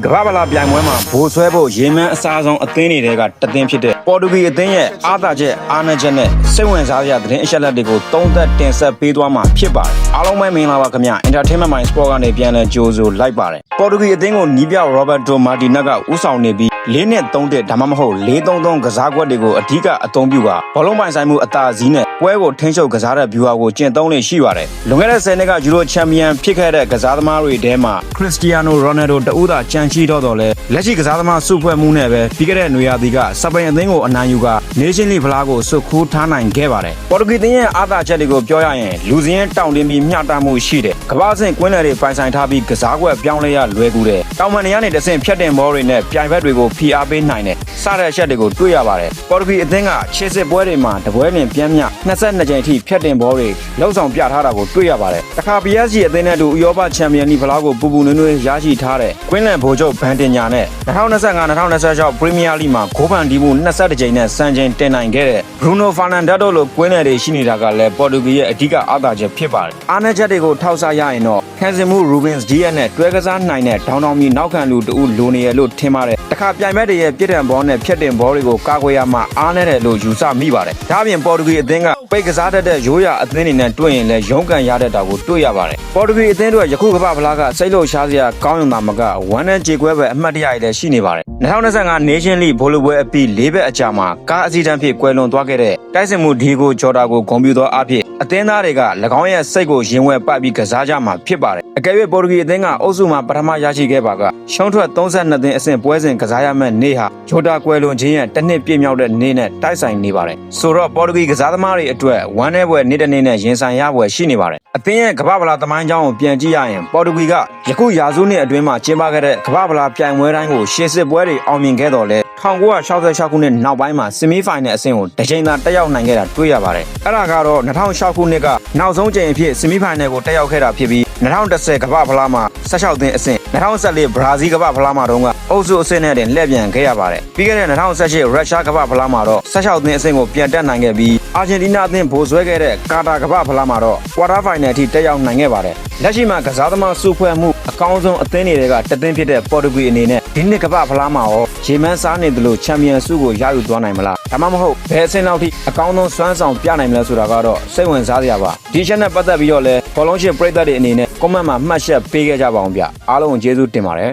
ကမ္ဘာဗလာပြိုင်ပွဲမှာဘိုးဆွဲဖို့ရေမန်းအစားဆုံးအသင်းတွေကတသင်းဖြစ်တဲ့ပေါ်တူဂီအသင်းရဲ့အားသာချက်အားနည်းချက်နဲ့စိတ်ဝင်စားစရာသတင်းအချက်အလက်တွေကိုသုံးသပ်တင်ဆက်ပေးသွားမှာဖြစ်ပါတယ်အားလုံးပဲမင်္ဂလာပါခင်ဗျာ Entertainment Mind Sport ကနေပြန်လည်ကြိုဆိုလိုက်ပါတယ်ပေါ်တူဂီအသင်းကိုနီးပြ Roberto Martinez ကဦးဆောင်နေပြီး4-3ဒါမှမဟုတ်4-3-3ကစားကွက်တွေကိုအဓိကအသုံးပြုကဘောလုံးပိုင်ဆိုင်မှုအသာစီးနဲ့ပွဲကိုထိန်းချုပ်ကစားတဲ့ viewer ကိုကျင့်သုံးနေရှိပါတယ်လွန်ခဲ့တဲ့10နှစ်ကယူရိုချန်ပီယံဖြစ်ခဲ့တဲ့ကစားသမားတွေထဲမှာခရစ္စတီယာနိုရိုနယ်ဒိုတဦးသာကြံရှိတော့လဲလက်ရှိကစားသမားစုဖွဲ့မှုနဲ့ပဲပြီးခဲ့တဲ့နွေရာသီကစပိန်အသင်းကိုအနိုင်ယူက Nation League ဖလားကိုစုခိုးထားနိုင်ခဲ့ပါတယ်ပေါ်တူဂီသင်းရဲ့အားသာချက်တွေကိုပြောရရင်လူစင်းတောင်တင်ပြီးမျှတမှုရှိတယ်ကမ္ဘာ့အဆင့်ကွင်းလယ်တွေပိုင်ဆိုင်ထားပြီးကစားကွက်ပြောင်းလဲရလွယ်ကူတယ်တောင်ပန်တွေကနေတဆင့်ဖြတ်တင်ဘောတွေနဲ့ပြိုင်ဘက်တွေကိုဖိအားပေးနိုင်တယ်စတဲ့အချက်တွေကိုတွေ့ရပါတယ်ပေါ်တူဂီအသင်းကခြေစစ်ပွဲတွေမှာတပွဲတင်ပြန်မျှ22ကြိမ်အထိဖြတ်တင်ဘောတွေလောက်ဆောင်ပြထားတာကိုတွေ့ရပါတယ်တခါ PSG အသင်းနဲ့တူဥရောပချန်ပီယံလိဖလားကိုပူပူနွေးနွေးရရှိထားတဲ့ကွင်းလယ်ဗိုလ်ချုပ်ဘန်တင်ညာနဲ့2025-2026 Premier League မှာဂိုးဖန်တီးမှု22ကြိမ်နဲ့စံချိန်တင်နိုင်ခဲ့တဲ့ Bruno Fernandes တို့လိုကွင်းလယ်တွေရှိနေတာကလည်းပေါ်တူဂီရဲ့အဓိကအားသာချက်ဖြစ်ပါတယ်အားနည်းချက်တွေကိုထောက်ဆရရင်တော့ခံစင်မှု Rubens Diaz နဲ့တွဲကစားနိုင်တဲ့ဒေါင်းတောင်ကြီးနောက်ခံလူတူလိုနေရလို့ထင်ပါတယ်တခါပြိုင်ဘက်တွေရဲ့ပြစ်ဒဏ်ဘောနဲ့ဖြတ်တင်ဘောတွေကိုကာကွယ်ရမှာအားနည်းတယ်လို့ယူဆမိပါတယ်ဒါ့အပြင်ပေါ်တူဂီအသင်းကပိတ်ကစားတတ်တဲ့ရိုးရာအသင်းတွေနဲ့တွေ့ရင်လည်းရုန်းကန်ရတတ်တာကိုတွေ့ရပါတယ်ပေါ်တူဂီအသင်းတို့ယခုကမ္ဘာဖလားကစိတ်လို့ရှားစရာကောင်းရုံသာမကဝမ်းနဲ့ကြေကွဲပဲအမှတ်တရရည်လည်းရှိနေပါတယ်2025 Nation League ဘောလုံးပွဲအပြီး၄ဘက်အကြာမှာကားအစီအတန်းဖြစ်ကွယ်လွန်သွားခဲ့တဲ့တိုက်စစ်မှုဒီဂိုဂျော်တာကိုဂုဏ်ပြုသောအဖြစ်အသင်းသားတွေက၎င်းရဲ့စိတ်ကိုရင်ဝယ်ပတ်ပြီးကစားကြမှာဖြစ်ပါတယ်အကယ်၍ပေါ်တူဂီအသင်းကအုပ်စုမှာပထမရရှိခဲ့ပါကရှုံးထွက်32သင်းအဆင့်ပွဲစဉ်ကစားရမယ့်နေ့ဟာဂျိုတာကွယ်လွန်ခြင်းရဲ့တစ်နှစ်ပြည့်မြောက်တဲ့နေ့နဲ့တိုက်ဆိုင်နေပါတယ်ဆိုတော့ပေါ်တူဂီကစားသမားတွေအတွက်ဝမ်းနည်းပွဲနေ့တစ်နေ့နဲ့ရင်ဆိုင်ရပွဲရှိနေပါတယ်အသင်းရဲ့ကမ္ဘာဗလာသမိုင်းကြောင်းကိုပြန်ကြည့်ရရင်ပေါ်တူဂီကယခုရာစုနှစ်အတွင်းမှာကျင်းပခဲ့တဲ့ကမ္ဘာဗလာပြိုင်ပွဲတိုင်းကိုရှေ့စစ်ပွဲတွေအောင်မြင်ခဲ့တော်လဲ1966ခုနှစ်နောက်ပိုင်းမှာဆီမီဖိုင်နယ်အဆင့်ကိုတစ်ချိန်သာတက်ရောက်နိုင်ခဲ့တာတွေ့ရပါတယ်အဲ့ဒါကတော့2006ခုနှစ်ကနောက်ဆုံးချိန်အဖြစ်ဆီမီဖိုင်နယ်ကိုတက်ရောက်ခဲ့တာဖြစ်ပြီး2010ကမ္ဘာဖလားမှာ16သင်းအဆင့်2014ဘရာဇီးကမ္ဘာဖလားမှာတော့ကအုပ်စုအဆင့်နဲ့တင်လှည့်ပြန်ခဲ့ရပါတယ်ပြီးခဲ့တဲ့2018ရုရှားကမ္ဘာဖလားမှာတော့16သင်းအဆင့်ကိုပြန်တက်နိုင်ခဲ့ပြီးအာဂျင်တီးနားအသင်းဗိုလ်ဆွဲခဲ့တဲ့ကာတာကမ္ဘာဖလားမှာတော့ကွာတာဖိုင်နယ်အထိတက်ရောက်နိုင်ခဲ့ပါတယ်လက်ရှိမှာကစားသမားစုဖွဲ့မှုအကောင်းဆုံးအသင်းတွေကတသင်းဖြစ်တဲ့ပေါ်တူဂီအနေနဲ့ဒီနှစ်ကမ္ဘာဖလားမှာရောရေမန်းစားနေတယ်လို့ချန်ပီယံဆုကိုရယူသွားနိုင်မလားဒါမှမဟုတ်ဘယ်အဆင့်လောက်ထိအကောင်းဆုံးစွမ်းဆောင်ပြနိုင်မလဲဆိုတာကတော့စိတ်ဝင်စားစရာပါဒီချက်နဲ့ပတ်သက်ပြီးတော့လဲဘောလုံးရှင်ပရိသတ်တွေအနေနဲ့ကွန်မန့်မှာမှတ်ချက်ပေးခဲ့ကြပါအောင်ဗျအားလုံးကျေးဇူးတင်ပါတယ်